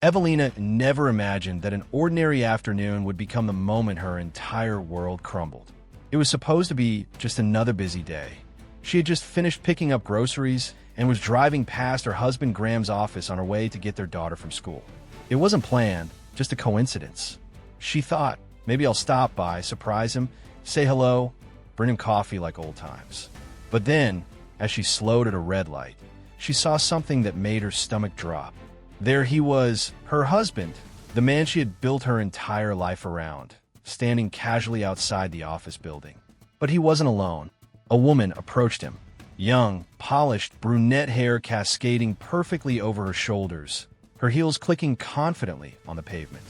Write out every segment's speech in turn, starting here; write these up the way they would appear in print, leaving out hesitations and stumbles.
Evelina never imagined that an ordinary afternoon would become the moment her entire world crumbled. It was supposed to be just another busy day. She had just finished picking up groceries and was driving past her husband Graham's office on her way to get their daughter from school. It wasn't planned, just a coincidence. She thought, maybe I'll stop by, surprise him, say hello, bring him coffee like old times. But then, as she slowed at a red light, she saw something that made her stomach drop. There he was, her husband, the man she had built her entire life around, standing casually outside the office building. But he wasn't alone. A woman approached him, young, polished, brunette hair cascading perfectly over her shoulders, her heels clicking confidently on the pavement.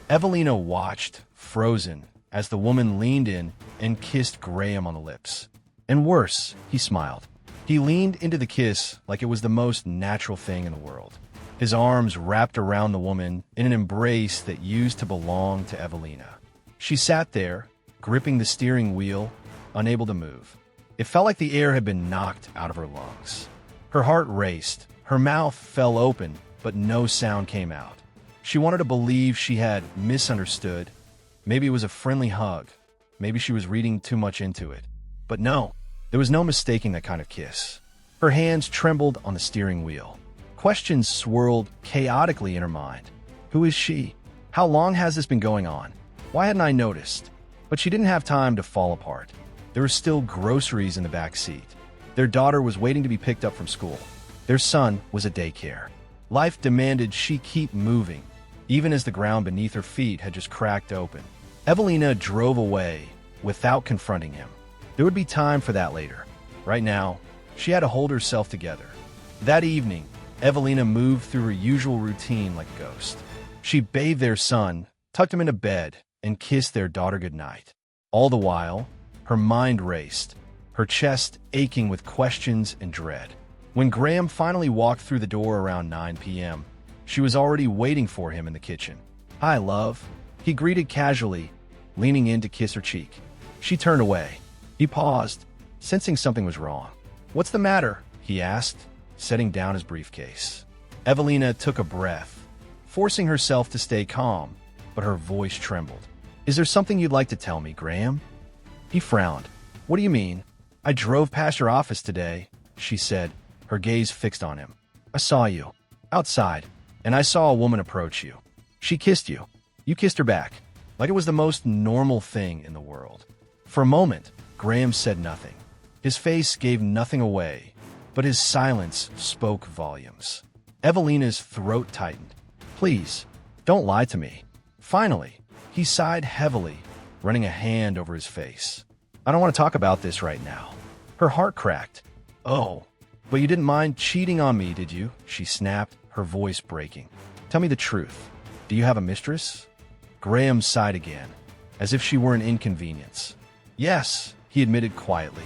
Evelina watched, frozen, as the woman leaned in and kissed Graham on the lips. And worse, he smiled. He leaned into the kiss like it was the most natural thing in the world. His arms wrapped around the woman in an embrace that used to belong to Evelina. She sat there, gripping the steering wheel, unable to move. It felt like the air had been knocked out of her lungs. Her heart raced, her mouth fell open, but no sound came out. She wanted to believe she had misunderstood. Maybe it was a friendly hug. Maybe she was reading too much into it. But no, there was no mistaking that kind of kiss. Her hands trembled on the steering wheel. Questions swirled chaotically in her mind. Who is she? How long has this been going on? Why hadn't I noticed? But she didn't have time to fall apart. There were still groceries in the back seat. Their daughter was waiting to be picked up from school. Their son was at daycare. Life demanded she keep moving, even as the ground beneath her feet had just cracked open. Evelina drove away without confronting him. There would be time for that later. Right now, she had to hold herself together. That evening, Evelina moved through her usual routine like a ghost. She bathed their son, tucked him into bed, and kissed their daughter goodnight. All the while, her mind raced, her chest aching with questions and dread. When Graham finally walked through the door around 9 p.m., she was already waiting for him in the kitchen. "Hi, love," he greeted casually, leaning in to kiss her cheek. She turned away. He paused, sensing something was wrong. "What's the matter?" he asked, setting down his briefcase. Evelina took a breath, forcing herself to stay calm, but her voice trembled. "Is there something you'd like to tell me, Graham?" He frowned. "What do you mean?" "I drove past your office today," she said, her gaze fixed on him. "I saw you outside, and I saw a woman approach you. She kissed you. You kissed her back, like it was the most normal thing in the world." For a moment, Graham said nothing. His face gave nothing away, but his silence spoke volumes. Evelina's throat tightened. "Please, don't lie to me." Finally, he sighed heavily, running a hand over his face. "I don't want to talk about this right now." Her heart cracked. "Oh, but you didn't mind cheating on me, did you?" she snapped, her voice breaking. "Tell me the truth. Do you have a mistress?" Graham sighed again, as if she were an inconvenience. "Yes," he admitted quietly.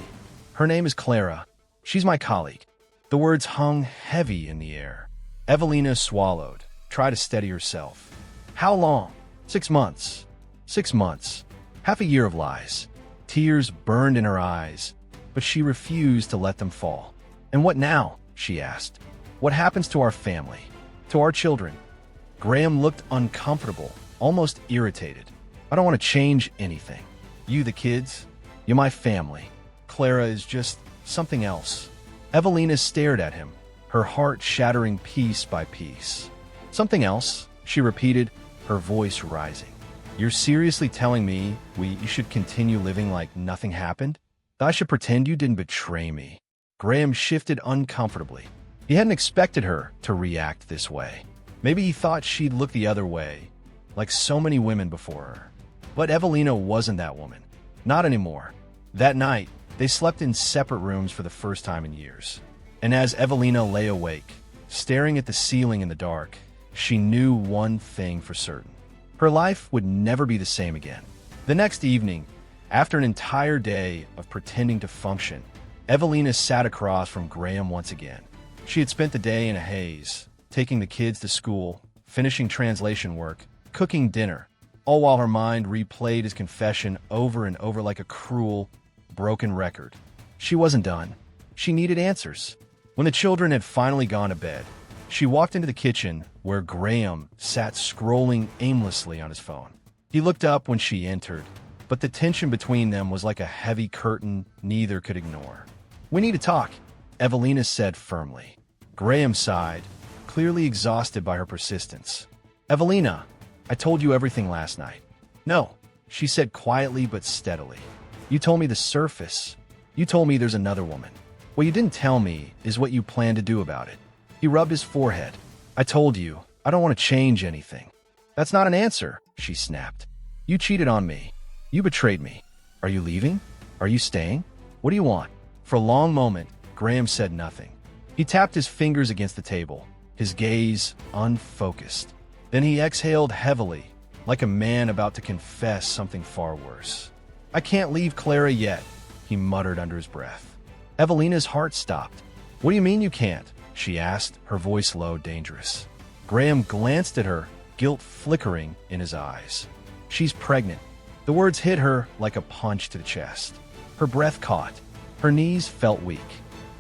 "Her name is Clara. She's my colleague." The words hung heavy in the air. Evelina swallowed, tried to steady herself. "How long?" 6 months. 6 months. Half a year of lies. Tears burned in her eyes, but she refused to let them fall. "And what now?" she asked. "What happens to our family? To our children?" Graham looked uncomfortable, almost irritated. "I don't want to change anything. You, the kids, you're my family. Clara is just something else." Evelina stared at him, her heart shattering piece by piece. "Something else?" she repeated, her voice rising. "You're seriously telling me you should continue living like nothing happened? That I should pretend you didn't betray me?" Graham shifted uncomfortably. He hadn't expected her to react this way. Maybe he thought she'd look the other way, like so many women before her. But Evelina wasn't that woman. Not anymore. That night, they slept in separate rooms for the first time in years. And as Evelina lay awake, staring at the ceiling in the dark, she knew one thing for certain. Her life would never be the same again. The next evening, after an entire day of pretending to function, Evelina sat across from Graham once again. She had spent the day in a haze, taking the kids to school, finishing translation work, cooking dinner, all while her mind replayed his confession over and over like a cruel, broken record. She wasn't done. She needed answers. When the children had finally gone to bed, she walked into the kitchen, where Graham sat scrolling aimlessly on his phone. He looked up when she entered, but the tension between them was like a heavy curtain neither could ignore. "We need to talk," Evelina said firmly. Graham sighed, clearly exhausted by her persistence. "Evelina, I told you everything last night." "No," she said quietly but steadily. "You told me the surface. You told me there's another woman. What you didn't tell me is what you plan to do about it." He rubbed his forehead. "I told you, I don't want to change anything." "That's not an answer," she snapped. "You cheated on me. You betrayed me. Are you leaving? Are you staying? What do you want?" For a long moment, Graham said nothing. He tapped his fingers against the table, his gaze unfocused. Then he exhaled heavily, like a man about to confess something far worse. "I can't leave Clara yet," he muttered under his breath. Evelina's heart stopped. "What do you mean you can't?" she asked, her voice low, dangerous. Graham glanced at her, guilt flickering in his eyes. "She's pregnant." The words hit her like a punch to the chest. Her breath caught. Her knees felt weak.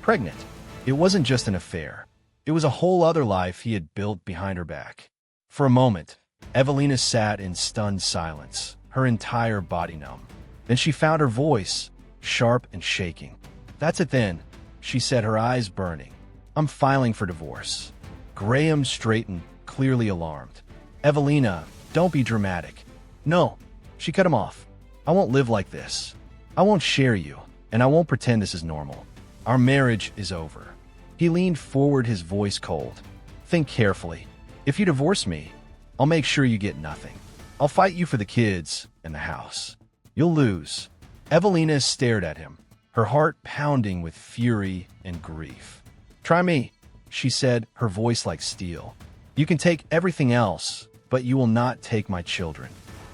Pregnant. It wasn't just an affair. It was a whole other life he had built behind her back. For a moment, Evelina sat in stunned silence, her entire body numb. Then she found her voice, sharp and shaking. "That's it then," she said, her eyes burning. "I'm filing for divorce." Graham straightened, clearly alarmed. "Evelina, don't be dramatic." "No," she cut him off. "I won't live like this. I won't share you, and I won't pretend this is normal. Our marriage is over." He leaned forward, his voice cold. "Think carefully. If you divorce me, I'll make sure you get nothing. I'll fight you for the kids and the house. You'll lose." Evelina stared at him, her heart pounding with fury and grief. "Try me," she said, her voice like steel. "You can take everything else, but you will not take my children."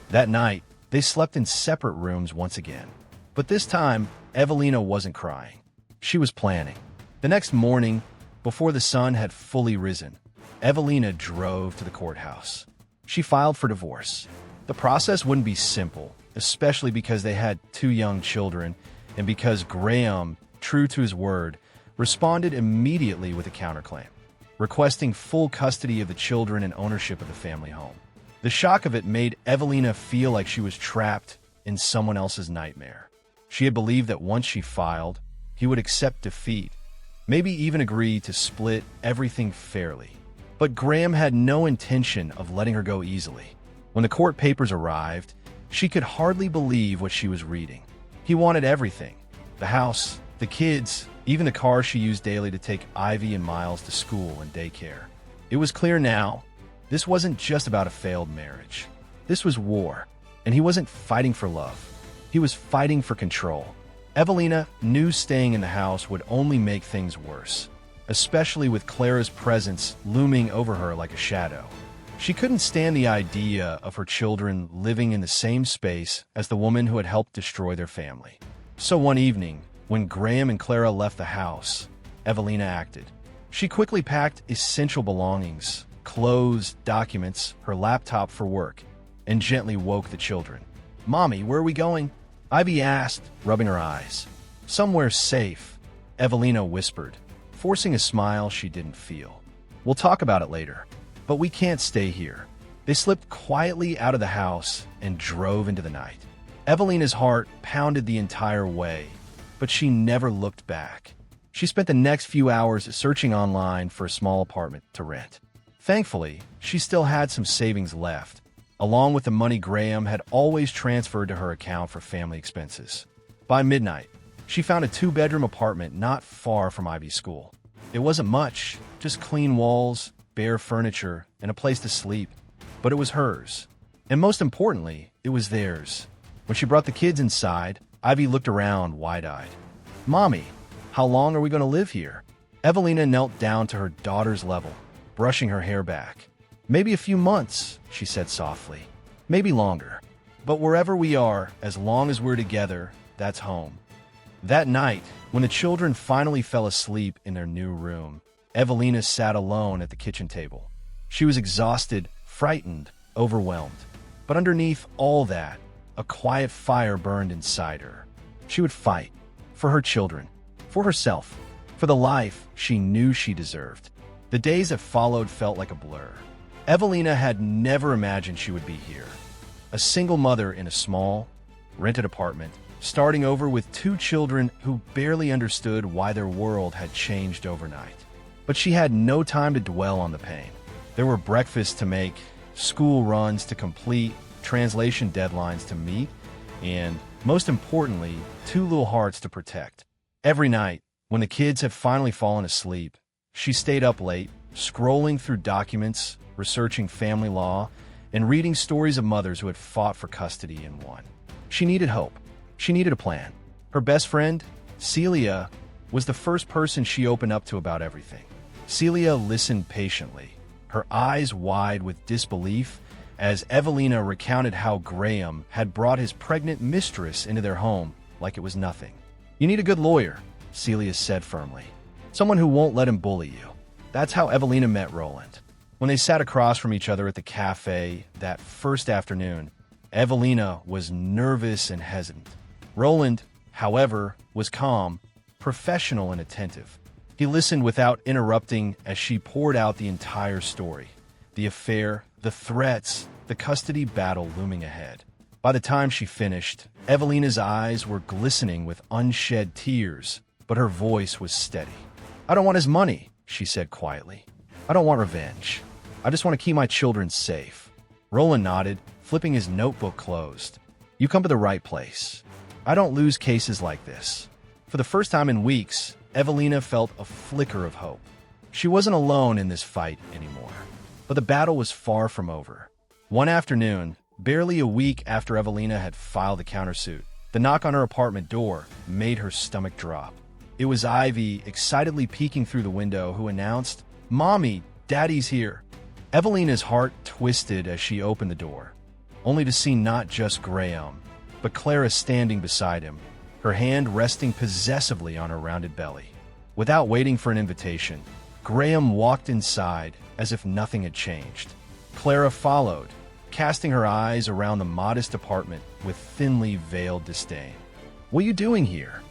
That night, they slept in separate rooms once again. But this time, Evelina wasn't crying. She was planning. The next morning, before the sun had fully risen, Evelina drove to the courthouse. She filed for divorce. The process wouldn't be simple, especially because they had 2 young children, and because Graham, true to his word, responded immediately with a counterclaim, requesting full custody of the children and ownership of the family home. The shock of it made Evelina feel like she was trapped in someone else's nightmare. She had believed that once she filed, he would accept defeat, maybe even agree to split everything fairly. But Graham had no intention of letting her go easily. When the court papers arrived, she could hardly believe what she was reading. He wanted everything: the house, the kids, even the car she used daily to take Ivy and Miles to school and daycare. It was clear now, this wasn't just about a failed marriage. This was war, and he wasn't fighting for love. He was fighting for control. Evelina knew staying in the house would only make things worse, especially with Clara's presence looming over her like a shadow. She couldn't stand the idea of her children living in the same space as the woman who had helped destroy their family. So one evening, when Graham and Clara left the house, Evelina acted. She quickly packed essential belongings, clothes, documents, her laptop for work, and gently woke the children. "Mommy, where are we going?" Ivy asked, rubbing her eyes. "Somewhere safe," Evelina whispered, forcing a smile she didn't feel. "We'll talk about it later, but we can't stay here." They slipped quietly out of the house and drove into the night. Evelina's heart pounded the entire way, but she never looked back. She spent the next few hours searching online for a small apartment to rent. Thankfully, she still had some savings left, along with the money Graham had always transferred to her account for family expenses. By midnight, she found a 2-bedroom apartment not far from Ivy's school. It wasn't much, just clean walls, bare furniture, and a place to sleep. But it was hers. And most importantly, it was theirs. When she brought the kids inside, Ivy looked around wide-eyed. "Mommy, how long are we going to live here?" Evelina knelt down to her daughter's level, brushing her hair back. "Maybe a few months," she said softly. "Maybe longer. But wherever we are, as long as we're together, that's home." That night, when the children finally fell asleep in their new room, Evelina sat alone at the kitchen table. She was exhausted, frightened, overwhelmed. But underneath all that, a quiet fire burned inside her. She would fight. For her children. For herself. For the life she knew she deserved. The days that followed felt like a blur. Evelina had never imagined she would be here. A single mother in a small, rented apartment, starting over with two children who barely understood why their world had changed overnight. But she had no time to dwell on the pain. There were breakfasts to make, school runs to complete, translation deadlines to meet, and, most importantly, two little hearts to protect. Every night, when the kids had finally fallen asleep, she stayed up late, scrolling through documents, researching family law, and reading stories of mothers who had fought for custody and won. She needed hope. She needed a plan. Her best friend, Celia, was the first person she opened up to about everything. Celia listened patiently, her eyes wide with disbelief, as Evelina recounted how Graham had brought his pregnant mistress into their home like it was nothing. "You need a good lawyer," Celia said firmly. "Someone who won't let him bully you." That's how Evelina met Roland. When they sat across from each other at the cafe that first afternoon, Evelina was nervous and hesitant. Roland, however, was calm, professional, and attentive. He listened without interrupting as she poured out the entire story. The affair, the threats, the custody battle looming ahead. By the time she finished, Evelina's eyes were glistening with unshed tears, but her voice was steady. "I don't want his money," she said quietly. "I don't want revenge. I just want to keep my children safe." Roland nodded, flipping his notebook closed. "You come to the right place. I don't lose cases like this." For the first time in weeks, Evelina felt a flicker of hope. She wasn't alone in this fight anymore. But the battle was far from over. One afternoon, barely a week after Evelina had filed the countersuit, the knock on her apartment door made her stomach drop. It was Ivy, excitedly peeking through the window, who announced, "Mommy, Daddy's here." Evelina's heart twisted as she opened the door, only to see not just Graham, but Clara standing beside him, her hand resting possessively on her rounded belly. Without waiting for an invitation, Graham walked inside as if nothing had changed. Clara followed, casting her eyes around the modest apartment with thinly veiled disdain. "What are you doing here?"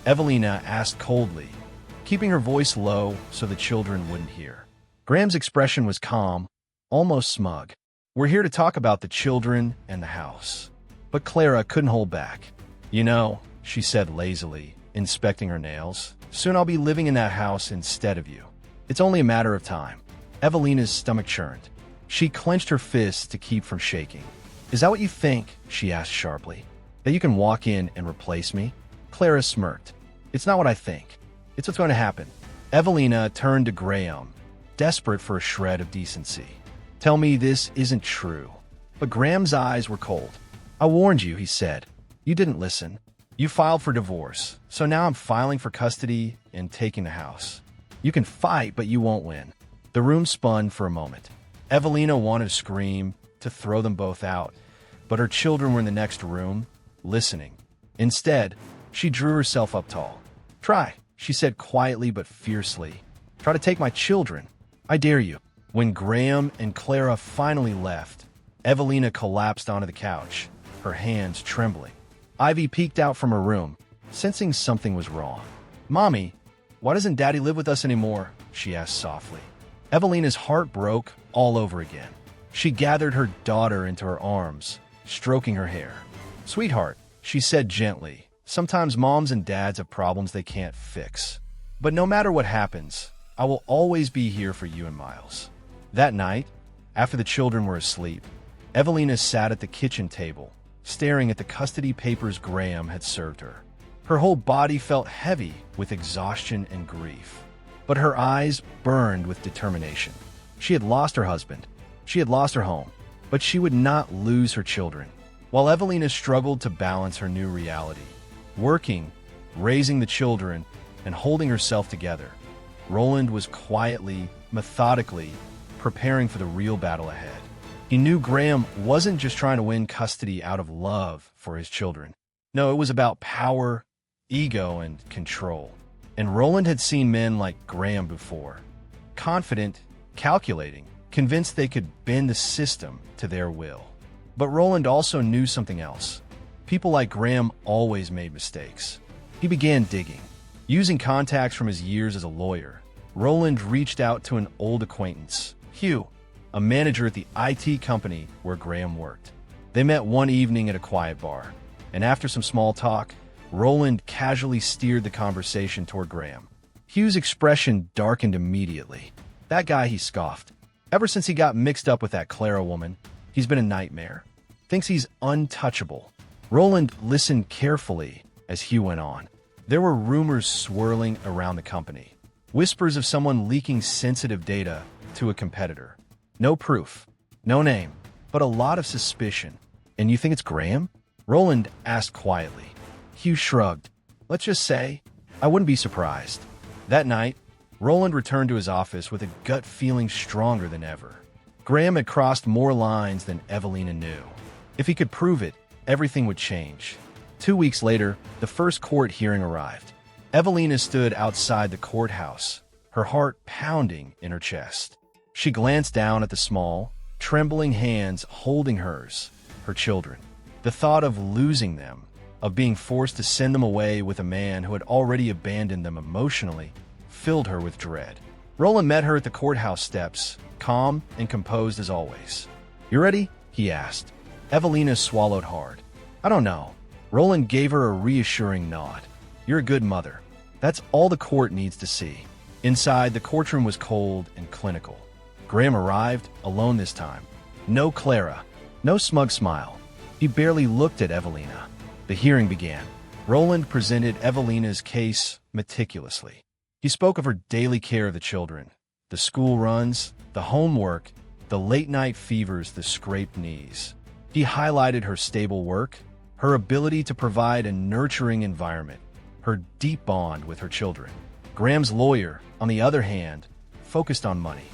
Evelina asked coldly, keeping her voice low so the children wouldn't hear. Graham's expression was calm, almost smug. "We're here to talk about the children and the house." But Clara couldn't hold back. "You know," she said lazily, inspecting her nails, "soon I'll be living in that house instead of you. It's only a matter of time." Evelina's stomach churned. She clenched her fists to keep from shaking. "Is that what you think?" she asked sharply. "That you can walk in and replace me?" Clara smirked. "It's not what I think. It's what's going to happen." Evelina turned to Graham, desperate for a shred of decency. "Tell me this isn't true." But Graham's eyes were cold. "I warned you," he said. "You didn't listen. You filed for divorce, so now I'm filing for custody and taking the house. You can fight, but you won't win." The room spun for a moment. Evelina wanted to scream, to throw them both out, but her children were in the next room, listening. Instead, she drew herself up tall. "Try," she said quietly but fiercely. "Try to take my children. I dare you." When Graham and Clara finally left, Evelina collapsed onto the couch, her hands trembling. Ivy peeked out from her room, sensing something was wrong. "Mommy, why doesn't Daddy live with us anymore?" she asked softly. Evelina's heart broke all over again. She gathered her daughter into her arms, stroking her hair. "Sweetheart," she said gently, "sometimes moms and dads have problems they can't fix. But no matter what happens, I will always be here for you and Miles." That night, after the children were asleep, Evelina sat at the kitchen table, staring at the custody papers Graham had served her. Her whole body felt heavy with exhaustion and grief, but her eyes burned with determination. She had lost her husband. She had lost her home, but she would not lose her children. While Evelina struggled to balance her new reality, working, raising the children, and holding herself together, Roland was quietly, methodically, preparing for the real battle ahead. He knew Graham wasn't just trying to win custody out of love for his children. No, it was about power, ego, and control. And Roland had seen men like Graham before. Confident, calculating, convinced they could bend the system to their will. But Roland also knew something else. People like Graham always made mistakes. He began digging. Using contacts from his years as a lawyer, Roland reached out to an old acquaintance, Hugh. a manager at the IT company where Graham worked. They met one evening at a quiet bar, and after some small talk, Roland casually steered the conversation toward Graham. Hugh's expression darkened immediately. That guy, he scoffed. Ever since he got mixed up with that Clara woman, he's been a nightmare. Thinks he's untouchable. Roland listened carefully as Hugh went on. There were rumors swirling around the company. Whispers of someone leaking sensitive data to a competitor. No proof, no name, but a lot of suspicion. And you think it's Graham? Roland asked quietly. Hugh shrugged. Let's just say, I wouldn't be surprised. That night, Roland returned to his office with a gut feeling stronger than ever. Graham had crossed more lines than Evelina knew. If he could prove it, everything would change. 2 weeks later, the first court hearing arrived. Evelina stood outside the courthouse, her heart pounding in her chest. She glanced down at the small, trembling hands holding hers, her children. The thought of losing them, of being forced to send them away with a man who had already abandoned them emotionally, filled her with dread. Roland met her at the courthouse steps, calm and composed as always. You ready? He asked. Evelina swallowed hard. I don't know. Roland gave her a reassuring nod. You're a good mother. That's all the court needs to see. Inside, the courtroom was cold and clinical. Graham arrived, alone this time. No Clara, no smug smile. He barely looked at Evelina. The hearing began. Roland presented Evelina's case meticulously. He spoke of her daily care of the children, the school runs, the homework, the late-night fevers, the scraped knees. He highlighted her stable work, her ability to provide a nurturing environment, her deep bond with her children. Graham's lawyer, on the other hand, focused on money.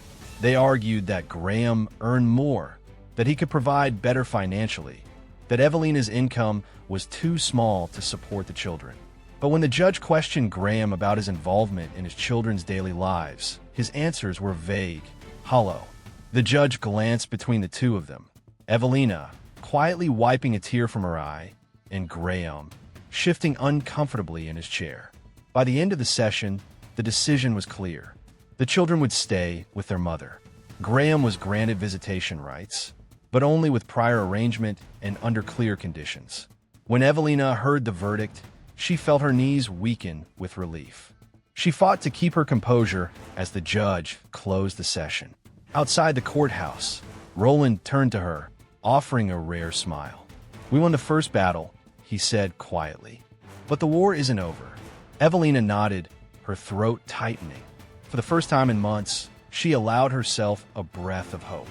They argued that Graham earned more, that he could provide better financially, that Evelina's income was too small to support the children. But when the judge questioned Graham about his involvement in his children's daily lives, his answers were vague, hollow. The judge glanced between the two of them. Evelina, quietly wiping a tear from her eye, and Graham, shifting uncomfortably in his chair. By the end of the session, the decision was clear. The children would stay with their mother. Graham was granted visitation rights, but only with prior arrangement and under clear conditions. When Evelina heard the verdict, she felt her knees weaken with relief. She fought to keep her composure as the judge closed the session. Outside the courthouse, Roland turned to her, offering a rare smile. We won the first battle, he said quietly. But the war isn't over. Evelina nodded, her throat tightening. For the first time in months, she allowed herself a breath of hope.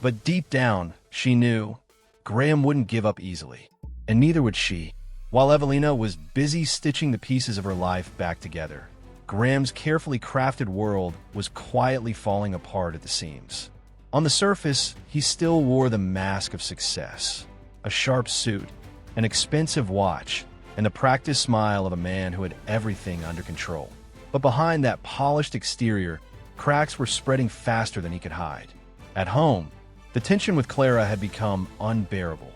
But deep down, she knew Graham wouldn't give up easily, and neither would she. While Evelina was busy stitching the pieces of her life back together, Graham's carefully crafted world was quietly falling apart at the seams. On the surface, he still wore the mask of success, a sharp suit, an expensive watch, and the practiced smile of a man who had everything under control. But behind that polished exterior, cracks were spreading faster than he could hide. At home, the tension with Clara had become unbearable.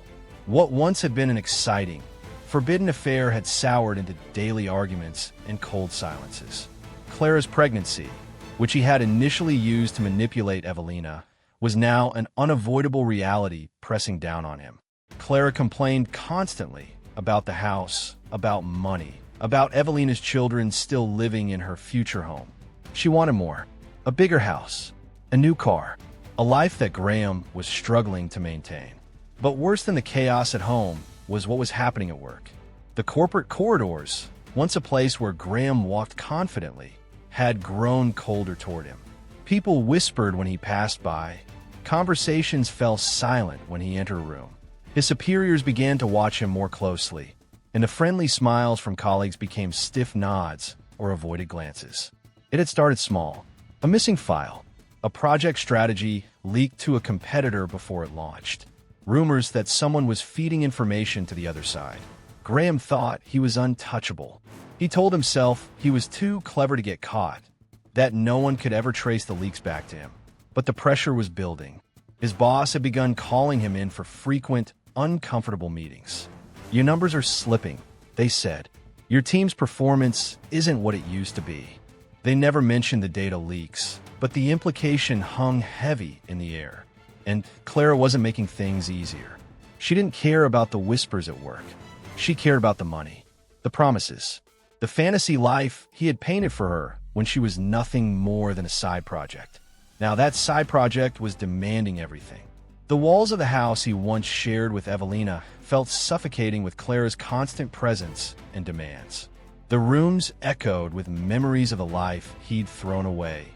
What once had been an exciting, forbidden affair had soured into daily arguments and cold silences. Clara's pregnancy, which he had initially used to manipulate Evelina, was now an unavoidable reality pressing down on him. Clara complained constantly about the house, about money, about Evelina's children still living in her future home. She wanted more, a bigger house, a new car, a life that Graham was struggling to maintain. But worse than the chaos at home was what was happening at work. The corporate corridors, once a place where Graham walked confidently, had grown colder toward him. People whispered when he passed by. Conversations fell silent when he entered a room. His superiors began to watch him more closely, and the friendly smiles from colleagues became stiff nods or avoided glances. It had started small. A missing file, a project strategy leaked to a competitor before it launched. Rumors that someone was feeding information to the other side. Graham thought he was untouchable. He told himself he was too clever to get caught, that no one could ever trace the leaks back to him. But the pressure was building. His boss had begun calling him in for frequent, uncomfortable meetings. Your numbers are slipping, they said. Your team's performance isn't what it used to be. They never mentioned the data leaks, but the implication hung heavy in the air. And Clara wasn't making things easier. She didn't care about the whispers at work. She cared about the money, the promises, the fantasy life he had painted for her when she was nothing more than a side project. Now that side project was demanding everything. The walls of the house he once shared with Evelina felt suffocating with Clara's constant presence and demands. The rooms echoed with memories of the life he'd thrown away,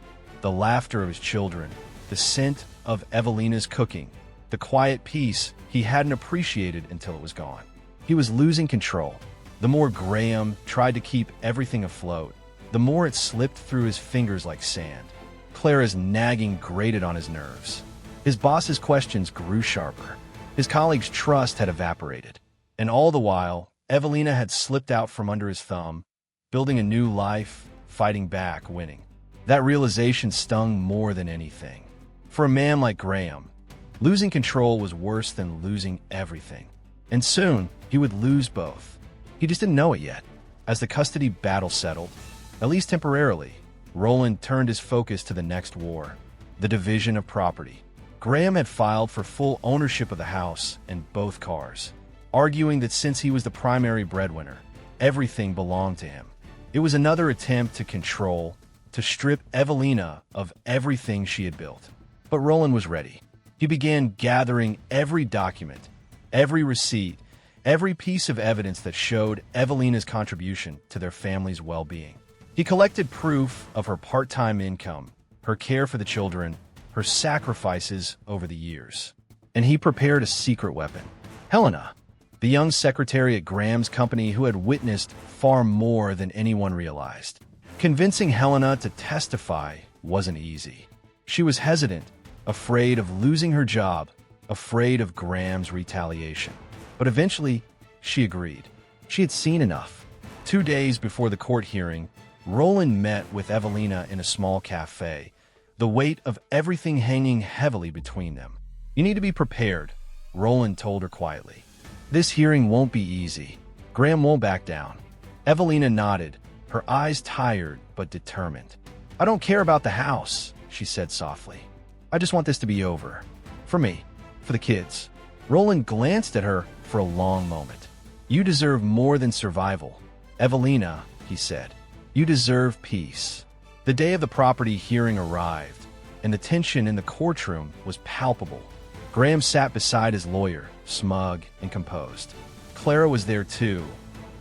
the laughter of his children, the scent of Evelina's cooking, the quiet peace he hadn't appreciated until it was gone. He was losing control. The more Graham tried to keep everything afloat, the more it slipped through his fingers like sand. Clara's nagging grated on his nerves. His boss's questions grew sharper. His colleagues' trust had evaporated. And all the while, Evelina had slipped out from under his thumb, building a new life, fighting back, winning. That realization stung more than anything. For a man like Graham, losing control was worse than losing everything. And soon, he would lose both. He just didn't know it yet. As the custody battle settled, at least temporarily, Roland turned his focus to the next war, the division of property. Graham had filed for full ownership of the house and both cars, arguing that since he was the primary breadwinner, everything belonged to him. It was another attempt to control, to strip Evelina of everything she had built. But Roland was ready. He began gathering every document, every receipt, every piece of evidence that showed Evelina's contribution to their family's well-being. He collected proof of her part-time income, her care for the children, her sacrifices over the years. And he prepared a secret weapon. Helena, the young secretary at Graham's company who had witnessed far more than anyone realized. Convincing Helena to testify wasn't easy. She was hesitant, afraid of losing her job, afraid of Graham's retaliation. But eventually, she agreed. She had seen enough. 2 days before the court hearing, Roland met with Evelina in a small cafe, the weight of everything hanging heavily between them. "You need to be prepared," Roland told her quietly. "This hearing won't be easy. Graham won't back down." Evelina nodded, her eyes tired but determined. "I don't care about the house," she said softly. "I just want this to be over. For me, for the kids." Roland glanced at her for a long moment. "You deserve more than survival, Evelina," he said. "You deserve peace." The day of the property hearing arrived, and the tension in the courtroom was palpable. Graham sat beside his lawyer, smug and composed. Clara was there too,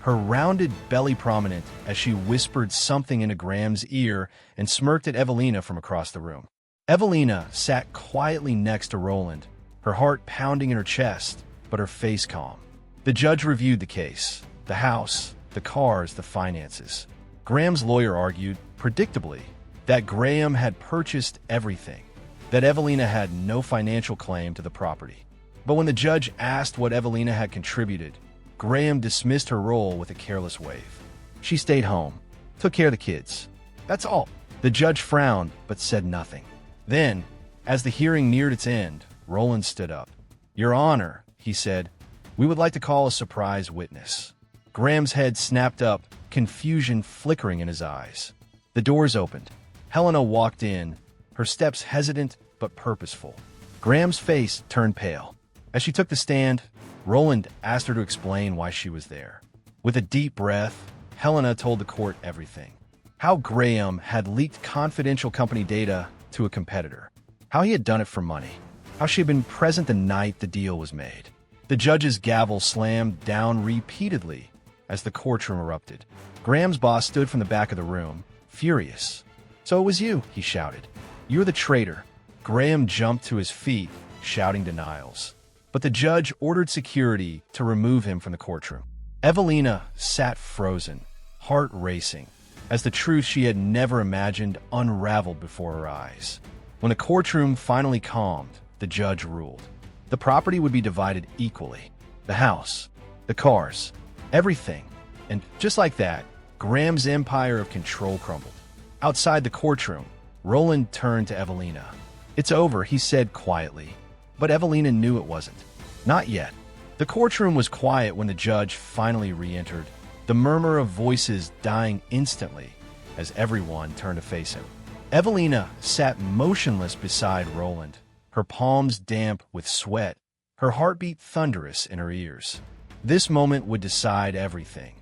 her rounded belly prominent as she whispered something into Graham's ear and smirked at Evelina from across the room. Evelina sat quietly next to Roland, her heart pounding in her chest, but her face calm. The judge reviewed the case, the house, the cars, the finances. Graham's lawyer argued, predictably, that Graham had purchased everything, that Evelina had no financial claim to the property. But when the judge asked what Evelina had contributed, Graham dismissed her role with a careless wave. "She stayed home, took care of the kids. That's all." The judge frowned, but said nothing. Then, as the hearing neared its end, Roland stood up. "Your Honor," he said, "we would like to call a surprise witness." Graham's head snapped up, confusion flickering in his eyes. The doors opened. Helena walked in, her steps hesitant but purposeful. Graham's face turned pale. As she took the stand, Roland asked her to explain why she was there. With a deep breath, Helena told the court everything. How Graham had leaked confidential company data to a competitor. How he had done it for money. How she had been present the night the deal was made. The judge's gavel slammed down repeatedly as the courtroom erupted. Graham's boss stood from the back of the room, furious. "So it was you," he shouted. "You're the traitor." Graham jumped to his feet, shouting denials. But the judge ordered security to remove him from the courtroom. Evelina sat frozen, heart racing, as the truth she had never imagined unraveled before her eyes. When the courtroom finally calmed, the judge ruled. The property would be divided equally. The house, the cars, everything. And just like that, Graham's empire of control crumbled. Outside the courtroom, Roland turned to Evelina. "It's over," he said quietly. But Evelina knew it wasn't. Not yet. The courtroom was quiet when the judge finally re-entered, the murmur of voices dying instantly as everyone turned to face him. Evelina sat motionless beside Roland, her palms damp with sweat, her heartbeat thunderous in her ears. This moment would decide everything.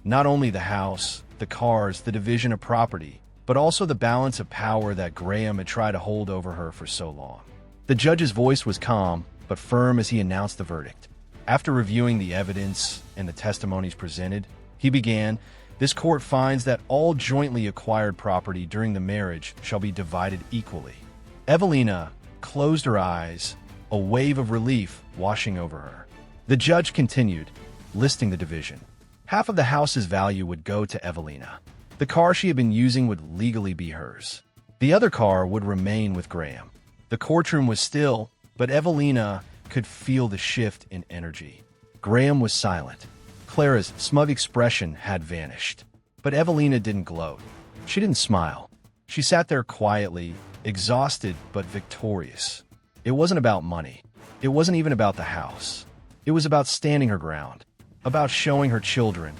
Not only the house, the cars, the division of property, but also the balance of power that Graham had tried to hold over her for so long. The judge's voice was calm, but firm as he announced the verdict. After reviewing the evidence and the testimonies presented, he began, "This court finds that all jointly acquired property during the marriage shall be divided equally." Evelina closed her eyes, a wave of relief washing over her. The judge continued, listing the division. Half of the house's value would go to Evelina. The car she had been using would legally be hers. The other car would remain with Graham. The courtroom was still, but Evelina could feel the shift in energy. Graham was silent. Clara's smug expression had vanished. But Evelina didn't gloat. She didn't smile. She sat there quietly, exhausted but victorious. It wasn't about money. It wasn't even about the house. It was about standing her ground, about showing her children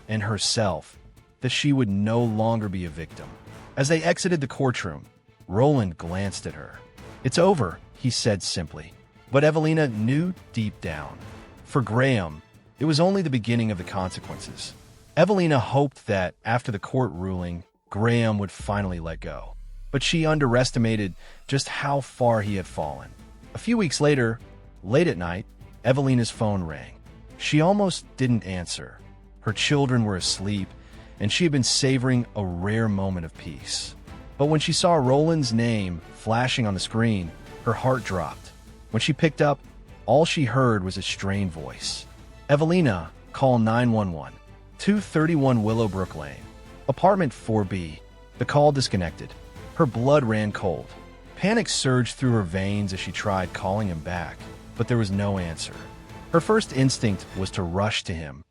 and herself that she would no longer be a victim. As they exited the courtroom, Roland glanced at her. "It's over," he said simply. But Evelina knew deep down. For Graham, it was only the beginning of the consequences. Evelina hoped that, after the court ruling, Graham would finally let go. But she underestimated just how far he had fallen. A few weeks later, late at night, Evelina's phone rang. She almost didn't answer. Her children were asleep, and she had been savoring a rare moment of peace. But when she saw Roland's name flashing on the screen, her heart dropped. When she picked up, all she heard was a strained voice. "Evelina, call 911. 231 Willowbrook Lane. Apartment 4B. The call disconnected. Her blood ran cold. Panic surged through her veins as she tried calling him back, but there was no answer. Her first instinct was to rush to him,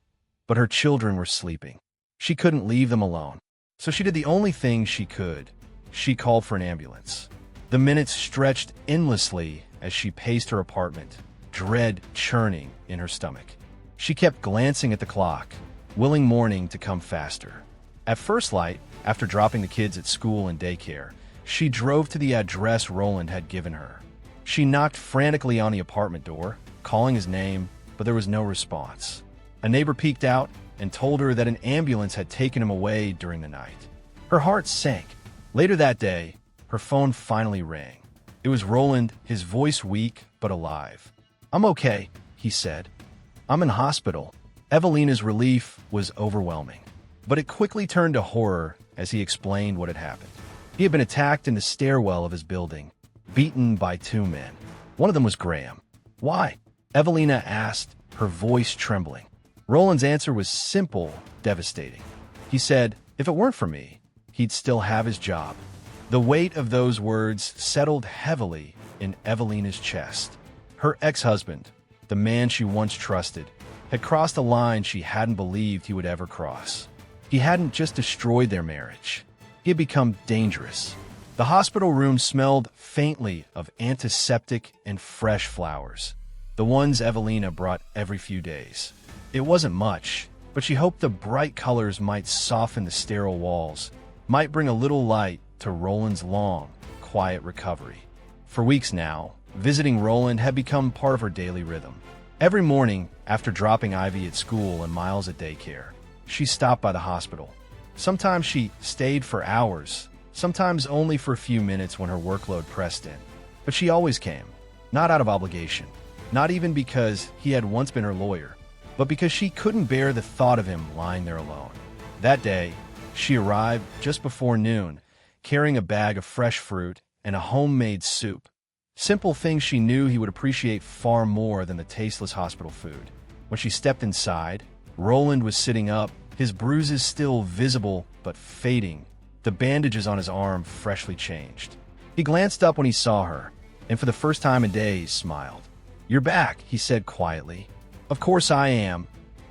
but her children were sleeping. She couldn't leave them alone, so she did the only thing she could. She called for an ambulance. The minutes stretched endlessly as she paced her apartment, dread churning in her stomach. She kept glancing at the clock, willing morning to come faster. At first light, after dropping the kids at school and daycare, she drove to the address Roland had given her. She knocked frantically on the apartment door, calling his name, but there was no response. A neighbor peeked out and told her that an ambulance had taken him away during the night. Her heart sank. Later that day, her phone finally rang. It was Roland, his voice weak but alive. "I'm okay," he said. "I'm in hospital." Evelina's relief was overwhelming, but it quickly turned to horror as he explained what had happened. He had been attacked in the stairwell of his building, beaten by two men. One of them was Graham. "Why?" Evelina asked, her voice trembling. Roland's answer was simple, devastating. He said, if it weren't for me, he'd still have his job. The weight of those words settled heavily in Evelina's chest. Her ex-husband, the man she once trusted, had crossed a line she hadn't believed he would ever cross. He hadn't just destroyed their marriage. He had become dangerous. The hospital room smelled faintly of antiseptic and fresh flowers, the ones Evelina brought every few days. It wasn't much, but she hoped the bright colors might soften the sterile walls, might bring a little light to Roland's long, quiet recovery. For weeks now, visiting Roland had become part of her daily rhythm. Every morning, after dropping Ivy at school and Miles at daycare, she stopped by the hospital. Sometimes she stayed for hours, sometimes only for a few minutes when her workload pressed in. But she always came, not out of obligation, not even because he had once been her lawyer, but because she couldn't bear the thought of him lying there alone. That day, she arrived just before noon, carrying a bag of fresh fruit and a homemade soup. Simple things she knew he would appreciate far more than the tasteless hospital food. When she stepped inside, Roland was sitting up, his bruises still visible but fading, the bandages on his arm freshly changed. He glanced up when he saw her, and for the first time in days smiled. "You're back," he said quietly. "Of course I am,"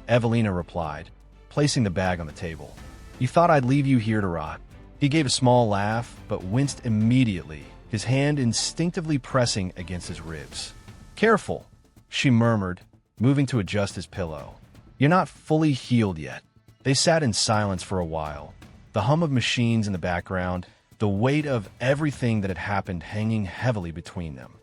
Evelina replied, placing the bag on the table. "You thought I'd leave you here to rot." He gave a small laugh, but winced immediately, his hand instinctively pressing against his ribs. "Careful," she murmured, moving to adjust his pillow. "You're not fully healed yet." They sat in silence for a while, the hum of machines in the background, the weight of everything that had happened hanging heavily between them.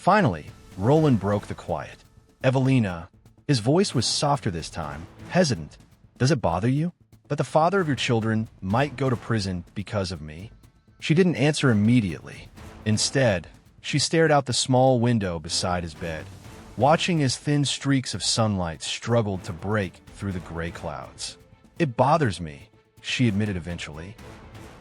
Finally, Roland broke the quiet. "Evelina," his voice was softer this time, hesitant. "Does it bother you that the father of your children might go to prison because of me?" She didn't answer immediately. Instead, she stared out the small window beside his bed, watching as thin streaks of sunlight struggled to break through the gray clouds. "It bothers me," she admitted eventually,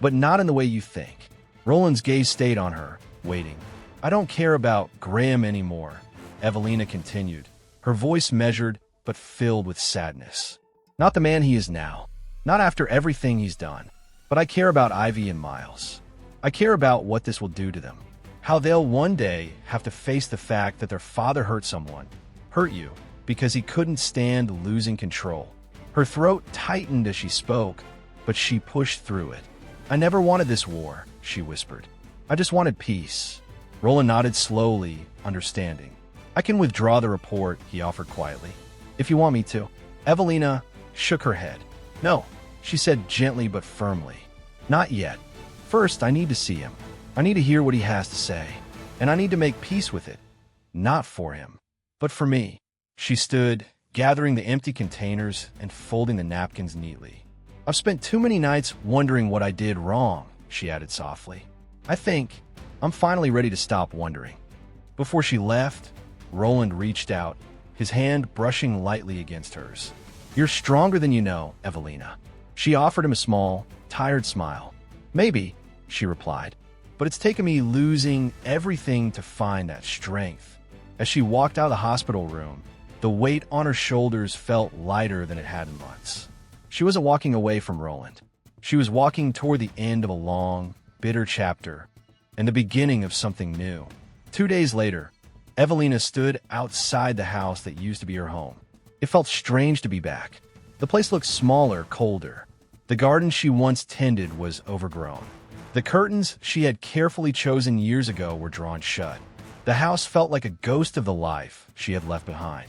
"but not in the way you think." Roland's gaze stayed on her, waiting. "I don't care about Graham anymore," Evelina continued, her voice measured but filled with sadness. "Not the man he is now, not after everything he's done, but I care about Ivy and Miles. I care about what this will do to them, how they'll one day have to face the fact that their father hurt someone, hurt you, because he couldn't stand losing control." Her throat tightened as she spoke, but she pushed through it. "I never wanted this war," she whispered. "I just wanted peace." Roland nodded slowly, understanding. "I can withdraw the report," he offered quietly, "if you want me to." Evelina shook her head. "No," she said gently but firmly. "Not yet. First, I need to see him. I need to hear what he has to say, and I need to make peace with it. Not for him, but for me." She stood, gathering the empty containers and folding the napkins neatly. "I've spent too many nights wondering what I did wrong," she added softly. "I think I'm finally ready to stop wondering." Before she left, Roland reached out, his hand brushing lightly against hers. "You're stronger than you know, Evelina." She offered him a small, tired smile. "Maybe," she replied, "but it's taken me losing everything to find that strength." As she walked out of the hospital room, the weight on her shoulders felt lighter than it had in months. She wasn't walking away from Roland. She was walking toward the end of a long, bitter chapter and the beginning of something new. 2 days later, Evelina stood outside the house that used to be her home. It felt strange to be back. The place looked smaller, colder. The garden she once tended was overgrown. The curtains she had carefully chosen years ago were drawn shut. The house felt like a ghost of the life she had left behind.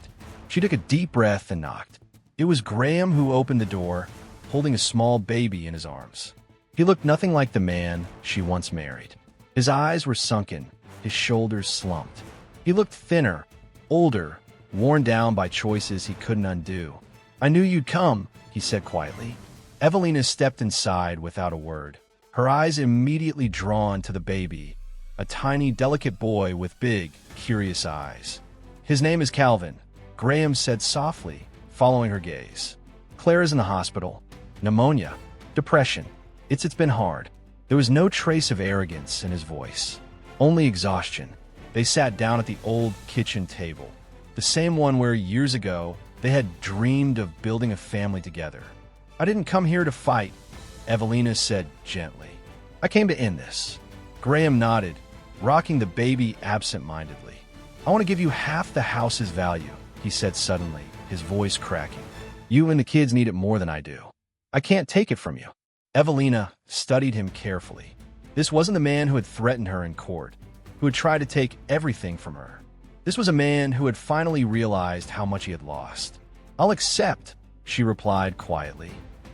She took a deep breath and knocked. It was Graham who opened the door, holding a small baby in his arms. He looked nothing like the man she once married. His eyes were sunken, his shoulders slumped. He looked thinner, older, worn down by choices he couldn't undo. "I knew you'd come," he said quietly. Evelina stepped inside without a word, her eyes immediately drawn to the baby, a tiny, delicate boy with big, curious eyes. "His name is Calvin," Graham said softly, following her gaze. "Claire is in the hospital. Pneumonia. Depression. It's been hard." There was no trace of arrogance in his voice, only exhaustion. They sat down at the old kitchen table, the same one where years ago they had dreamed of building a family together. "I didn't come here to fight," Evelina said gently. "I came to end this." Graham nodded, rocking the baby absent-mindedly. "I want to give you half the house's value," he said suddenly, his voice cracking. "You and the kids need it more than I do. I can't take it from you." Evelina studied him carefully. This wasn't the man who had threatened her in court, who had tried to take everything from her. This was a man who had finally realized how much he had lost. "I'll accept," she replied quietly,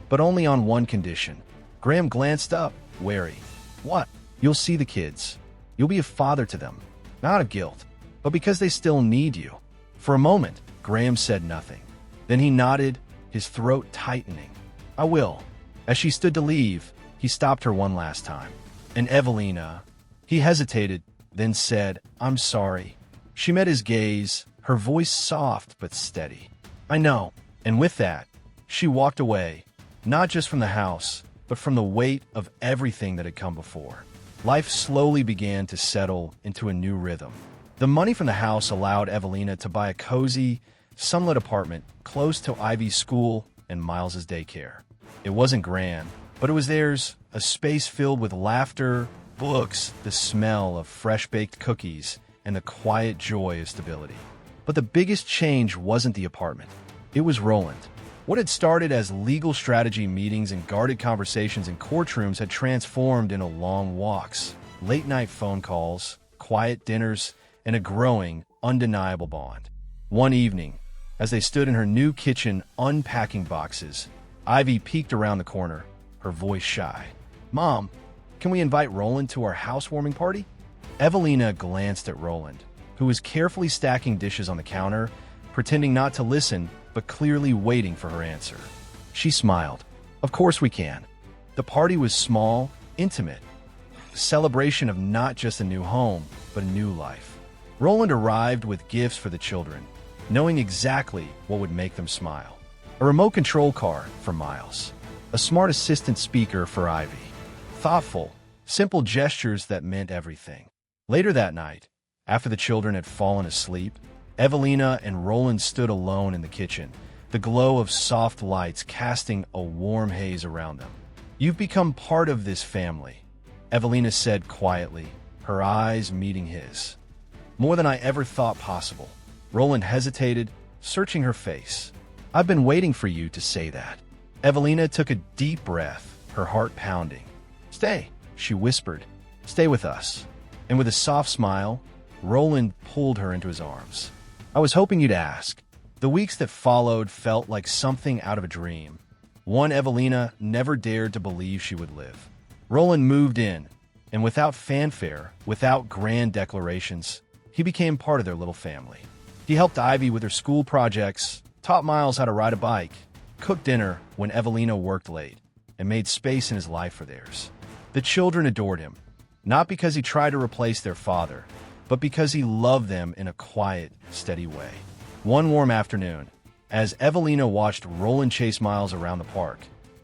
"but only on one condition." Graham glanced up, wary. "What?" "You'll see the kids. You'll be a father to them, not out of guilt, but because they still need you." For a moment, Graham said nothing. Then he nodded, his throat tightening. "I will." As she stood to leave, he stopped her one last time. "And Evelina," he hesitated, then said, "I'm sorry." She met his gaze, her voice soft but steady. "I know." And with that, she walked away, not just from the house, but from the weight of everything that had come before. Life slowly began to settle into a new rhythm. The money from the house allowed Evelina to buy a cozy, sunlit apartment close to Ivy's school and Miles's daycare. It wasn't grand, but it was theirs, a space filled with laughter, books, the smell of fresh-baked cookies, and the quiet joy of stability. But the biggest change wasn't the apartment. It was Roland. What had started as legal strategy meetings and guarded conversations in courtrooms had transformed into long walks, late-night phone calls, quiet dinners, and a growing, undeniable bond. One evening, as they stood in her new kitchen unpacking boxes, Ivy peeked around the corner, her voice shy. "Mom, can we invite Roland to our housewarming party?" Evelina glanced at Roland, who was carefully stacking dishes on the counter, pretending not to listen, but clearly waiting for her answer. She smiled. Of course we can. The party was small, intimate, a celebration of not just a new home, but a new life. Roland arrived with gifts for the children, knowing exactly what would make them smile. A remote control car for Miles, a smart assistant speaker for Ivy. Thoughtful, simple gestures that meant everything. Later that night, after the children had fallen asleep, Evelina and Roland stood alone in the kitchen, the glow of soft lights casting a warm haze around them. "You've become part of this family," Evelina said quietly, her eyes meeting his. "More than I ever thought possible." Roland hesitated, searching her face. "I've been waiting for you to say that." Evelina took a deep breath, her heart pounding. "Stay," she whispered. "Stay with us." And with a soft smile, Roland pulled her into his arms. "I was hoping you'd ask." The weeks that followed felt like something out of a dream, one Evelina never dared to believe she would live. Roland moved in, and without fanfare, without grand declarations, he became part of their little family. He helped Ivy with her school projects, taught Miles how to ride a bike, cooked dinner when Evelina worked late, and made space in his life for theirs. The children adored him, not because he tried to replace their father, but because he loved them in a quiet, steady way. One warm afternoon, as Evelina watched Roland chase Miles around the park,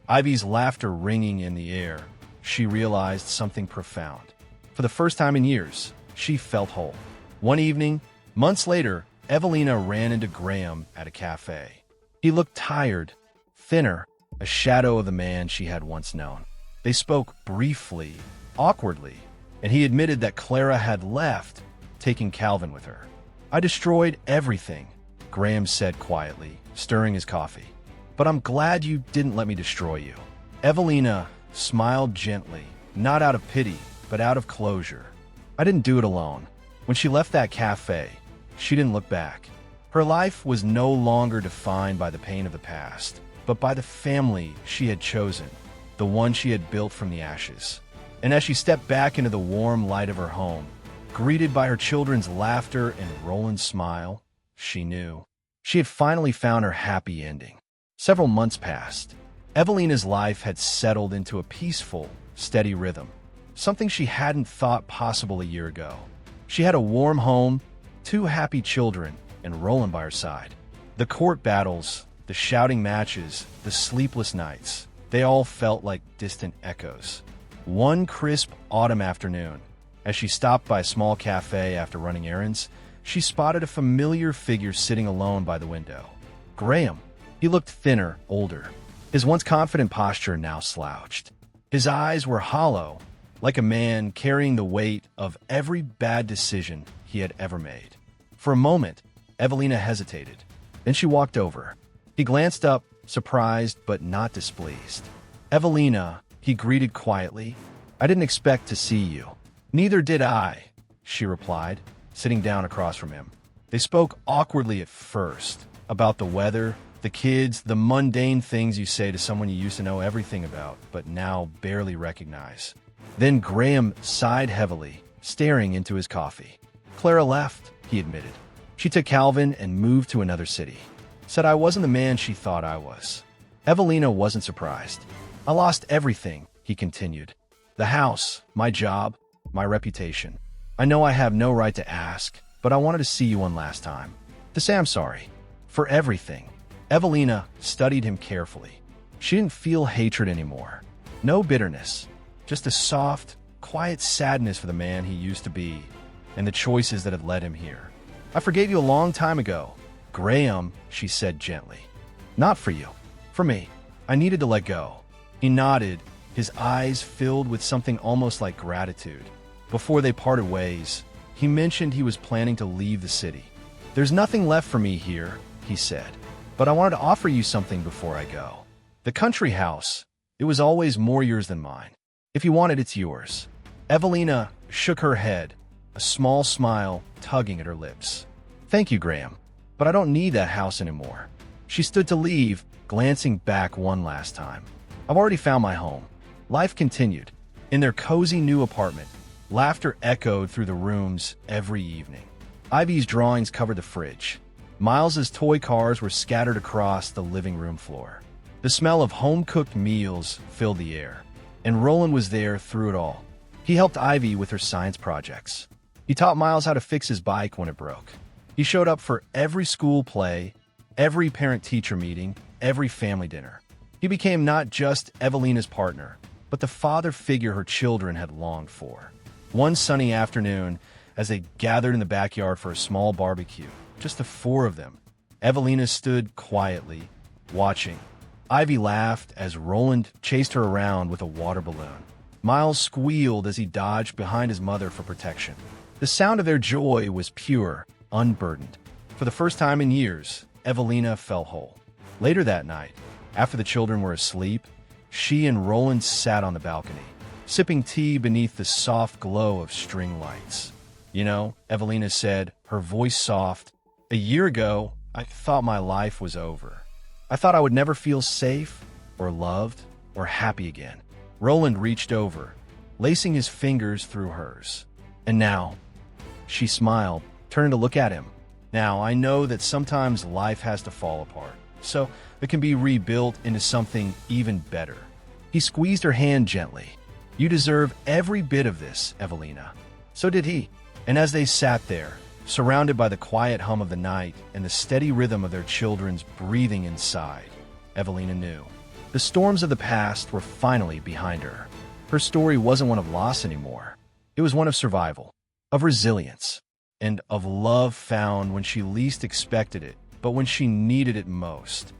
Ivy's laughter ringing in the air, she realized something profound. For the first time in years, she felt whole. One evening, months later, Evelina ran into Graham at a cafe. He looked tired, thinner, a shadow of the man she had once known. They spoke briefly, awkwardly, and he admitted that Clara had left, taking Calvin with her. "I destroyed everything," Graham said quietly, stirring his coffee. "But I'm glad you didn't let me destroy you." Evelina smiled gently, not out of pity, but out of closure. "I didn't do it alone." When she left that cafe, she didn't look back. Her life was no longer defined by the pain of the past, but by the family she had chosen, the one she had built from the ashes. And as she stepped back into the warm light of her home, greeted by her children's laughter and Roland's smile, she knew she had finally found her happy ending. Several months passed. Evelina's life had settled into a peaceful, steady rhythm, something she hadn't thought possible a year ago. She had a warm home, 2 happy children, and Roland by her side. The court battles, the shouting matches, the sleepless nights, they all felt like distant echoes. One crisp autumn afternoon, as she stopped by a small cafe after running errands, she spotted a familiar figure sitting alone by the window. Graham. He looked thinner, older, his once confident posture now slouched. His eyes were hollow, like a man carrying the weight of every bad decision he had ever made. For a moment, Evelina hesitated. Then she walked over. He glanced up, surprised but not displeased. "Evelina," he greeted quietly. "I didn't expect to see you." "Neither did I," she replied, sitting down across from him. They spoke awkwardly at first, about the weather, the kids, the mundane things you say to someone you used to know everything about, but now barely recognize. Then Graham sighed heavily, staring into his coffee. "Clara left," he admitted. "She took Calvin and moved to another city. Said I wasn't the man she thought I was." Evelina wasn't surprised. "I lost everything," he continued. "The house, my job, my reputation. I know I have no right to ask, but I wanted to see you one last time. To say I'm sorry. For everything." Evelina studied him carefully. She didn't feel hatred anymore. No bitterness. Just a soft, quiet sadness for the man he used to be and the choices that had led him here. "I forgave you a long time ago, Graham," she said gently. "Not for you. For me. I needed to let go." He nodded, his eyes filled with something almost like gratitude. Before they parted ways, he mentioned he was planning to leave the city. "There's nothing left for me here," he said, "but I wanted to offer you something before I go. The country house. It was always more yours than mine. If you want it, it's yours." Evelina shook her head, a small smile tugging at her lips. "Thank you, Graham, but I don't need that house anymore." She stood to leave, glancing back one last time. "I've already found my home." Life continued. In their cozy new apartment, laughter echoed through the rooms every evening. Ivy's drawings covered the fridge. Miles's toy cars were scattered across the living room floor. The smell of home-cooked meals filled the air, and Roland was there through it all. He helped Ivy with her science projects. He taught Miles how to fix his bike when it broke. He showed up for every school play, every parent-teacher meeting, every family dinner. He became not just Evelina's partner, but the father figure her children had longed for. One sunny afternoon, as they gathered in the backyard for a small barbecue, just the four of them, Evelina stood quietly, watching. Ivy laughed as Roland chased her around with a water balloon. Miles squealed as he dodged behind his mother for protection. The sound of their joy was pure, unburdened. For the first time in years, Evelina felt whole. Later that night, after the children were asleep, she and Roland sat on the balcony, sipping tea beneath the soft glow of string lights. You know, Evelina said, her voice soft, a year ago, I thought my life was over. I thought I would never feel safe, or loved, or happy again. Roland reached over, lacing his fingers through hers. And now, she smiled, turning to look at him. Now, I know that sometimes life has to fall apart, so it can be rebuilt into something even better. He squeezed her hand gently. You deserve every bit of this, Evelina. So did he. And as they sat there, surrounded by the quiet hum of the night and the steady rhythm of their children's breathing inside, Evelina knew. The storms of the past were finally behind her. Her story wasn't one of loss anymore. It was one of survival, of resilience, and of love found when she least expected it, but when she needed it most.